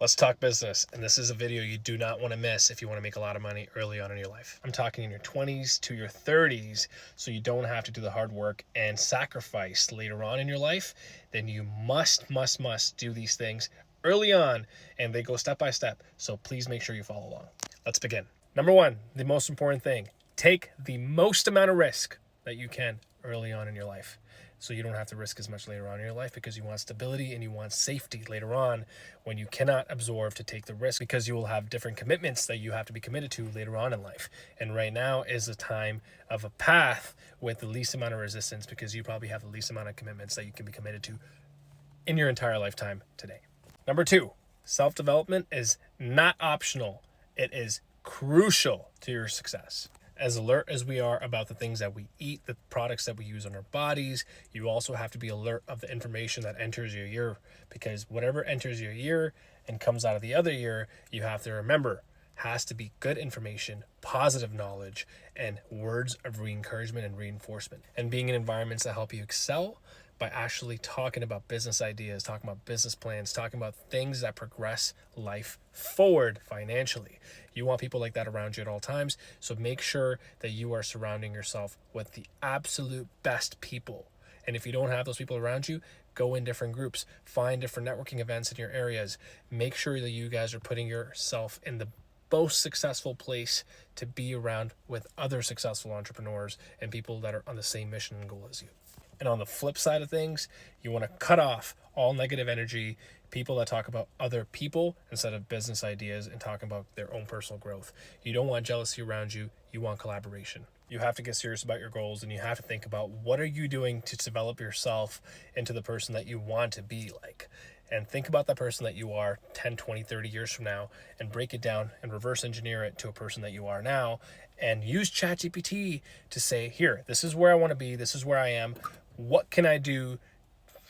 Let's talk business, and this is a video you do not want to miss if you want to make a lot of money early on in your life. I'm talking in your 20s to your 30s, so you don't have to do the hard work and sacrifice later on in your life. Then you must do these things early on, and they go step by step, so please make sure you follow along. Let's begin. Number one, the most important thing, take the most amount of risk that you can early on in your life, so you don't have to risk as much later on in your life, because you want stability and you want safety later on when you cannot absorb to take the risk, because you will have different commitments that you have to be committed to later on in life. And right now is the time of a path with the least amount of resistance, because you probably have the least amount of commitments that you can be committed to in your entire lifetime today. Number two, self-development is not optional. It is crucial to your success. As alert as we are about the things that we eat, the products that we use on our bodies, you also have to be alert of the information that enters your ear, because whatever enters your ear and comes out of the other ear, you have to remember, has to be good information, positive knowledge, and words of encouragement and reinforcement. And being in environments that help you excel by actually talking about business ideas, talking about business plans, talking about things that progress life forward financially. You want people like that around you at all times. So make sure that you are surrounding yourself with the absolute best people. And if you don't have those people around you, go in different groups, find different networking events in your areas. Make sure that you guys are putting yourself in the most successful place to be around with other successful entrepreneurs and people that are on the same mission and goal as you. And on the flip side of things, you want to cut off all negative energy, people that talk about other people instead of business ideas and talking about their own personal growth. You don't want jealousy around you. You want collaboration. You have to get serious about your goals, and you have to think about, what are you doing to develop yourself into the person that you want to be like? And think about that person that you are 10, 20, 30 years from now, and break it down and reverse engineer it to a person that you are now, and use ChatGPT to say, here, this is where I want to be. This is where I am. What can I do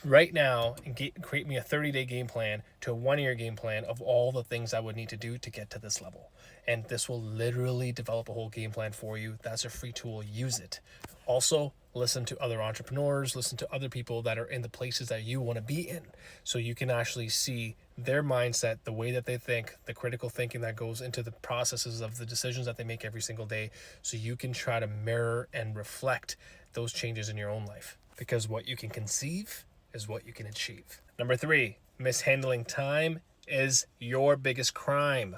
right now and create me a 30-day game plan to a 1-year game plan of all the things I would need to do to get to this level. And this will literally develop a whole game plan for you. That's a free tool. Use it. Also, listen to other entrepreneurs, listen to other people that are in the places that you want to be in, so you can actually see their mindset, the way that they think, the critical thinking that goes into the processes of the decisions that they make every single day, so you can try to mirror and reflect those changes in your own life. Because what you can conceive is what you can achieve. Number three, mishandling time is your biggest crime.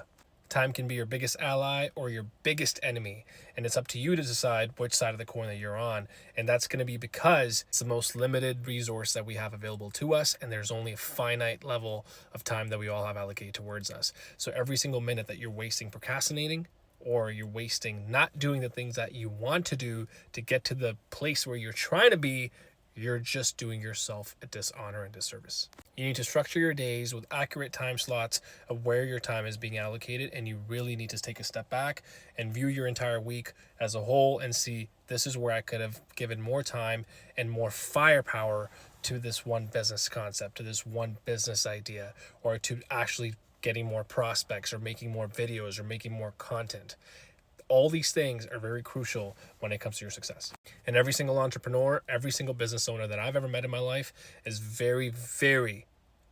Time can be your biggest ally or your biggest enemy, and it's up to you to decide which side of the coin that you're on. And that's going to be because it's the most limited resource that we have available to us, and there's only a finite level of time that we all have allocated towards us. So every single minute that you're wasting procrastinating, or you're wasting not doing the things that you want to do to get to the place where you're trying to be, you're just doing yourself a dishonor and disservice. You need to structure your days with accurate time slots of where your time is being allocated, and you really need to take a step back and view your entire week as a whole and see, this is where I could have given more time and more firepower to this one business concept, to this one business idea, or to actually getting more prospects or making more videos or making more content. All these things are very crucial when it comes to your success. And every single entrepreneur, every single business owner that I've ever met in my life is very, very,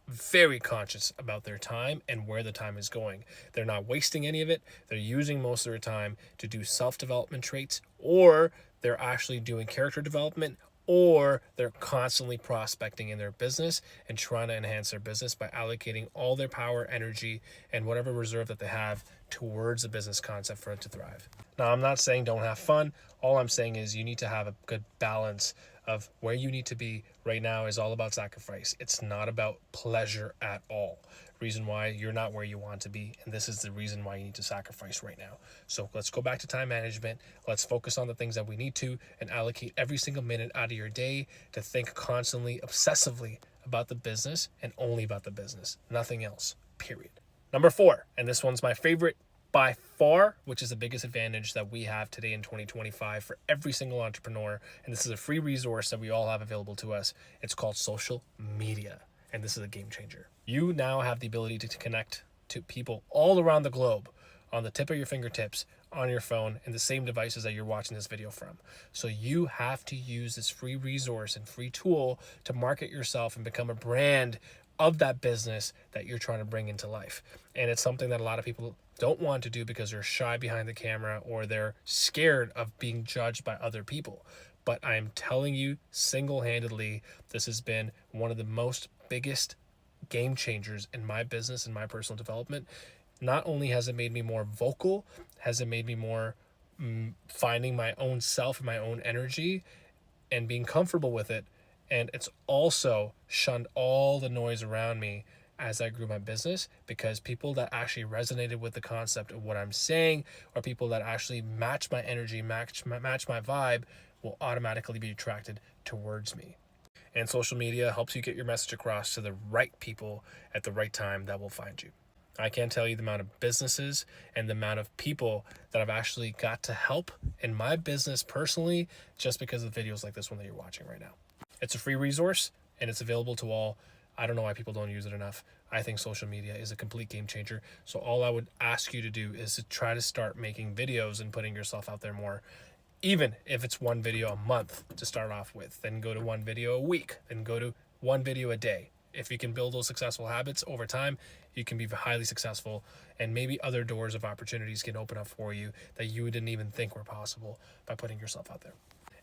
very conscious about their time and where the time is going. They're not wasting any of it. They're using most of their time to do self-development traits, or they're actually doing character development, or they're constantly prospecting in their business and trying to enhance their business by allocating all their power, energy, and whatever reserve that they have towards the business concept for it to thrive. Now, I'm not saying don't have fun. All I'm saying is you need to have a good balance of where you need to be. Right now is all about sacrifice. It's not about pleasure at all. Reason why you're not where you want to be, and this is the reason why you need to sacrifice right now. So let's go back to time management. Let's focus on the things that we need to, and allocate every single minute out of your day to think constantly, obsessively about the business, and only about the business, nothing else, period. Number four, and this one's my favorite by far, which is the biggest advantage that we have today in 2025 for every single entrepreneur, and this is a free resource that we all have available to us. It's called social media, and this is a game changer. You now have the ability to connect to people all around the globe on the tip of your fingertips, on your phone, and the same devices that you're watching this video from. So you have to use this free resource and free tool to market yourself and become a brand of that business that you're trying to bring into life. And it's something that a lot of people don't want to do because they're shy behind the camera or they're scared of being judged by other people. But I'm telling you, single-handedly, this has been one of the most biggest game changers in my business and my personal development. Not only has it made me more vocal, has it made me more finding my own self and my own energy and being comfortable with it. And it's also shunned all the noise around me as I grew my business, because people that actually resonated with the concept of what I'm saying, or people that actually match my energy, match my vibe, will automatically be attracted towards me. And social media helps you get your message across to the right people at the right time that will find you. I can't tell you the amount of businesses and the amount of people that I've actually got to help in my business personally just because of videos like this one that you're watching right now. It's a free resource and it's available to all. I don't know why people don't use it enough. I think social media is a complete game changer. So all I would ask you to do is to try to start making videos and putting yourself out there more. Even if it's one video a month to start off with, then go to one video a week, then go to one video a day. If you can build those successful habits over time, you can be highly successful, and maybe other doors of opportunities can open up for you that you didn't even think were possible by putting yourself out there.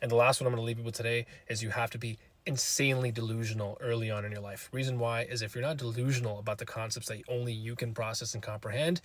And the last one I'm going to leave you with today is you have to be insanely delusional early on in your life. Reason why is if you're not delusional about the concepts that only you can process and comprehend,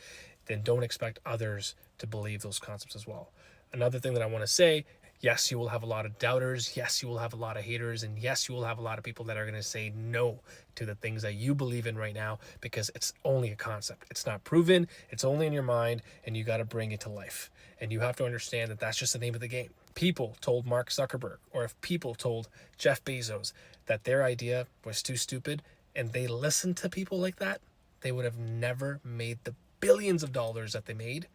then don't expect others to believe those concepts as well. Another thing that I want to say, yes, you will have a lot of doubters. Yes, you will have a lot of haters. And yes, you will have a lot of people that are going to say no to the things that you believe in right now because it's only a concept. It's not proven. It's only in your mind, and you got to bring it to life. And you have to understand that that's just the name of the game. People told Mark Zuckerberg, or if people told Jeff Bezos that their idea was too stupid and they listened to people like that, they would have never made the billions of dollars that they made,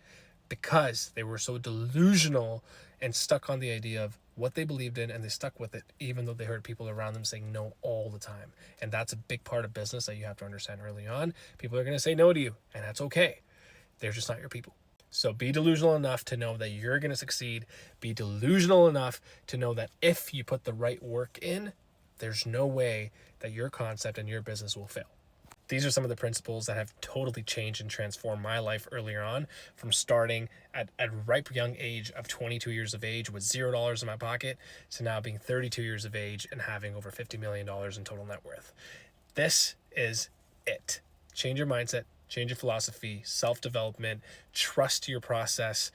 because they were so delusional and stuck on the idea of what they believed in, and they stuck with it even though they heard people around them saying no all the time. And that's a big part of business that you have to understand early on. People are going to say no to you, and that's okay. They're just not your people. So be delusional enough to know that you're going to succeed. Be delusional enough to know that if you put the right work in, there's no way that your concept and your business will fail. These are some of the principles that have totally changed and transformed my life earlier on, from starting at a ripe young age of 22 years of age with $0 in my pocket to now being 32 years of age and having over $50 million in total net worth. This is it. Change your mindset, change your philosophy, self-development, trust your process,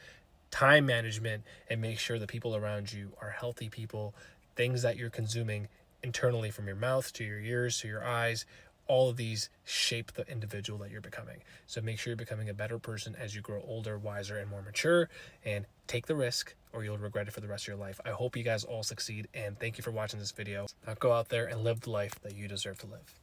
time management, and make sure the people around you are healthy people. Things that you're consuming internally from your mouth to your ears to your eyes, all of these shape the individual that you're becoming. So make sure you're becoming a better person as you grow older, wiser, and more mature, and take the risk or you'll regret it for the rest of your life. I hope you guys all succeed, and thank you for watching this video. Now go out there and live the life that you deserve to live.